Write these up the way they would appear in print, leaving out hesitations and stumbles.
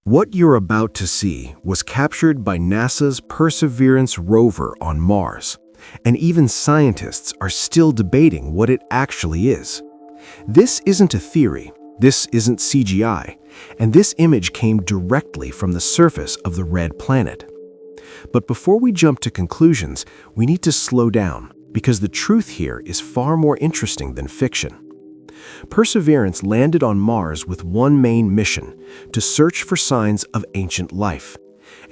What you're about to see was captured by NASA's Perseverance Rover on Mars, and even scientists are still debating what it actually is. This isn't a theory, this isn't CGI, and this image came directly from the surface of the red planet. But before we jump to conclusions, we need to slow down, because the truth here is far more interesting than fiction. Perseverance landed on Mars with one main mission: to search for signs of ancient life.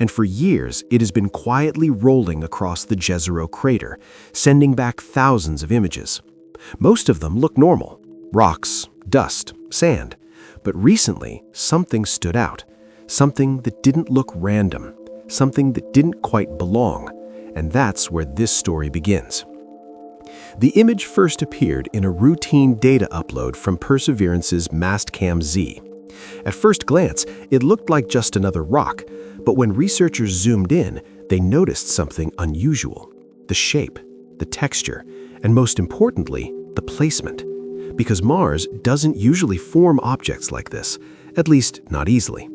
And for years, it has been quietly rolling across the Jezero crater, sending back thousands of images. Most of them look normal: rocks, dust, sand. But recently, something stood out. Something that didn't look random. Something that didn't quite belong. And that's where this story begins. The image first appeared in a routine data upload from Perseverance's Mastcam Z. At first glance, it looked like just another rock, but when researchers zoomed in, they noticed something unusual: the shape, the texture, and most importantly, the placement. Because Mars doesn't usually form objects like this, at least not easily.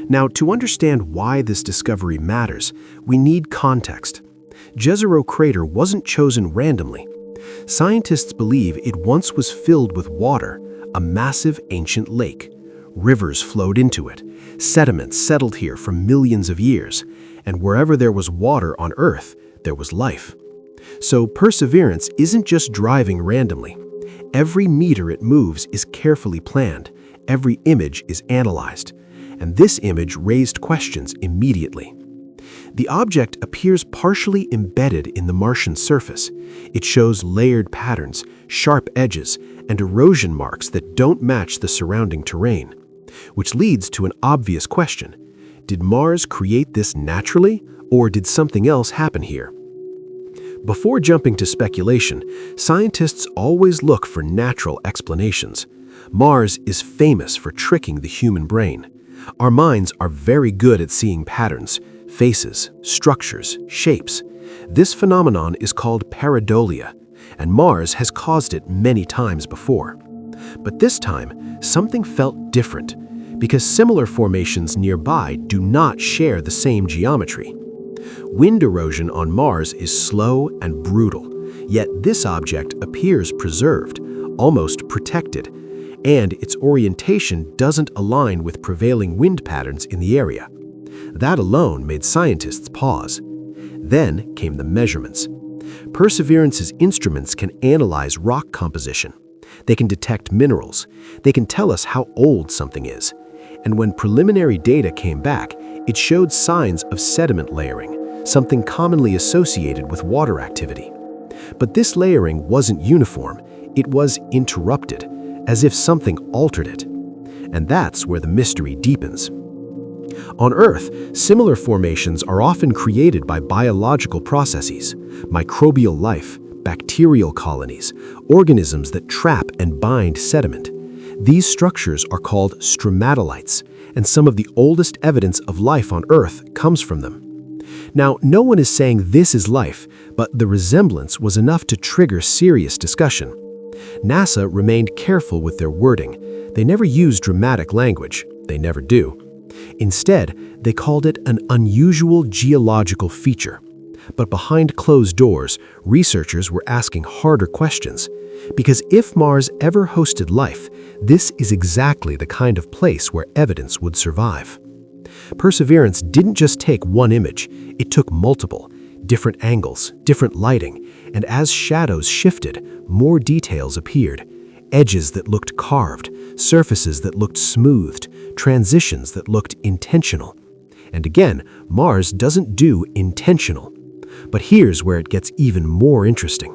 Now, to understand why this discovery matters, we need context. Jezero crater wasn't chosen randomly. Scientists believe it once was filled with water, a massive ancient lake. Rivers flowed into it. Sediments settled here for millions of years. And wherever there was water on Earth, there was life. So Perseverance isn't just driving randomly. Every meter it moves is carefully planned. Every image is analyzed. And this image raised questions immediately. The object appears partially embedded in the Martian surface. It shows layered patterns, sharp edges, and erosion marks that don't match the surrounding terrain. Which leads to an obvious question: did Mars create this naturally, or did something else happen here? Before jumping to speculation, scientists always look for natural explanations. Mars is famous for tricking the human brain. Our minds are very good at seeing patterns: faces, structures, shapes. This phenomenon is called pareidolia, and Mars has caused it many times before. But this time, something felt different, because similar formations nearby do not share the same geometry. Wind erosion on Mars is slow and brutal, yet this object appears preserved, almost protected, and its orientation doesn't align with prevailing wind patterns in the area. That alone made scientists pause. Then came the measurements. Perseverance's instruments can analyze rock composition. They can detect minerals. They can tell us how old something is. And when preliminary data came back, it showed signs of sediment layering, something commonly associated with water activity. But this layering wasn't uniform. It was interrupted, as if something altered it. And that's where the mystery deepens. On Earth, similar formations are often created by biological processes: microbial life, bacterial colonies, organisms that trap and bind sediment. These structures are called stromatolites, and some of the oldest evidence of life on Earth comes from them. Now, no one is saying this is life, but the resemblance was enough to trigger serious discussion. NASA remained careful with their wording. They never used dramatic language. They never do. Instead, they called it an unusual geological feature. But behind closed doors, researchers were asking harder questions. Because if Mars ever hosted life, this is exactly the kind of place where evidence would survive. Perseverance didn't just take one image, it took multiple, different angles, different lighting, and as shadows shifted, more details appeared. Edges that looked carved, surfaces that looked smoothed, transitions that looked intentional. And again, Mars doesn't do intentional. But here's where it gets even more interesting.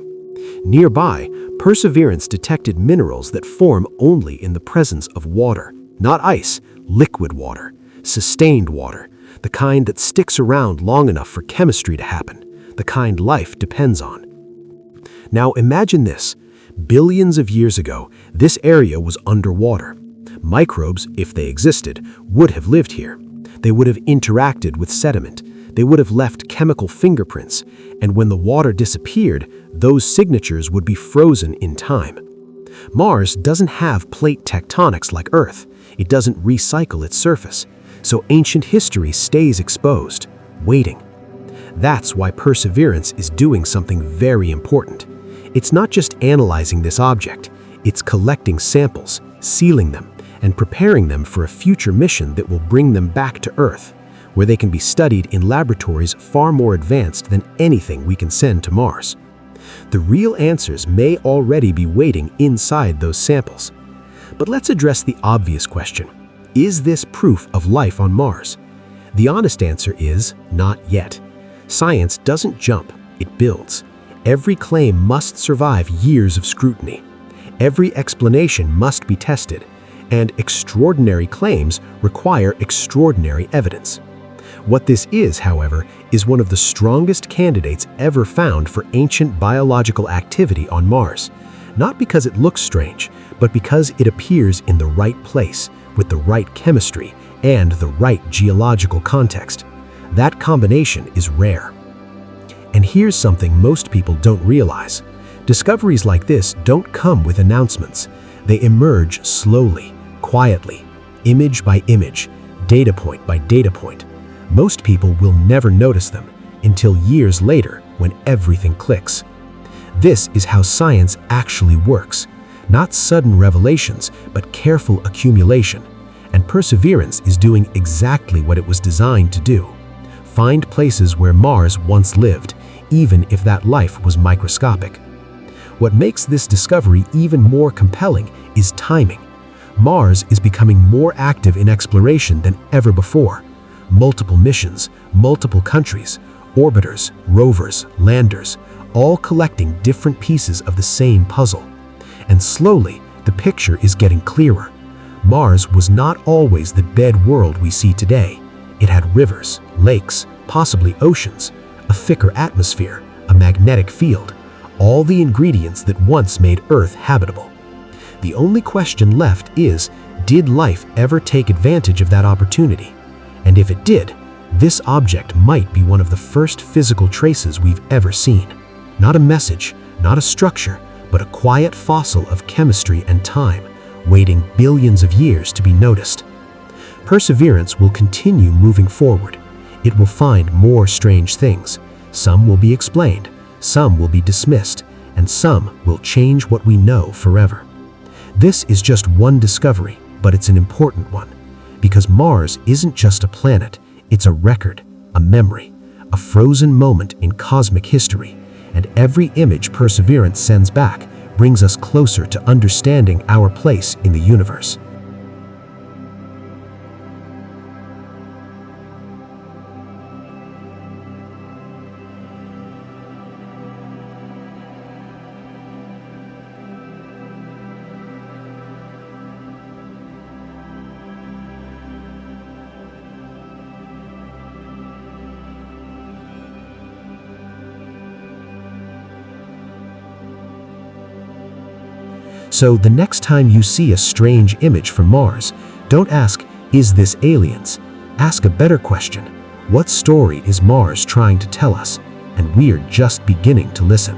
Nearby, Perseverance detected minerals that form only in the presence of water. Not ice, liquid water, sustained water, the kind that sticks around long enough for chemistry to happen, the kind life depends on. Now imagine this. Billions of years ago, this area was underwater. Microbes, if they existed, would have lived here. They would have interacted with sediment. They would have left chemical fingerprints, and when the water disappeared, those signatures would be frozen in time. Mars doesn't have plate tectonics like Earth. It doesn't recycle its surface. so ancient history stays exposed, waiting. That's why Perseverance is doing something very important. It's not just analyzing this object, it's collecting samples, sealing them, and preparing them for a future mission that will bring them back to Earth, where they can be studied in laboratories far more advanced than anything we can send to Mars. The real answers may already be waiting inside those samples. But let's address the obvious question. Is this proof of life on Mars? The honest answer is not yet. Science doesn't jump, it builds. Every claim must survive years of scrutiny. Every explanation must be tested, and extraordinary claims require extraordinary evidence. What this is, however, is one of the strongest candidates ever found for ancient biological activity on Mars. Not because it looks strange, but because it appears in the right place, with the right chemistry and the right geological context. That combination is rare. And here's something most people don't realize. Discoveries like this don't come with announcements. They emerge slowly, quietly, image by image, data point by data point. Most people will never notice them until years later when everything clicks. This is how science actually works. Not sudden revelations, but careful accumulation. And Perseverance is doing exactly what it was designed to do. Find places where Mars once lived, even if that life was microscopic. What makes this discovery even more compelling is timing. Mars is becoming more active in exploration than ever before. Multiple missions, multiple countries, orbiters, rovers, landers, all collecting different pieces of the same puzzle. And slowly, the picture is getting clearer. Mars was not always the dead world we see today. It had rivers, lakes, possibly oceans, a thicker atmosphere, a magnetic field, all the ingredients that once made Earth habitable. The only question left is, did life ever take advantage of that opportunity? And if it did, this object might be one of the first physical traces we've ever seen. Not a message, not a structure, but a quiet fossil of chemistry and time, waiting billions of years to be noticed. Perseverance will continue moving forward. It will find more strange things. Some will be explained, some will be dismissed, and some will change what we know forever. This is just one discovery, but it's an important one. Because Mars isn't just a planet, it's a record, a memory, a frozen moment in cosmic history, and every image Perseverance sends back brings us closer to understanding our place in the universe. So the next time you see a strange image from Mars, don't ask, "Is this aliens?" Ask a better question. What story is Mars trying to tell us? And we're just beginning to listen.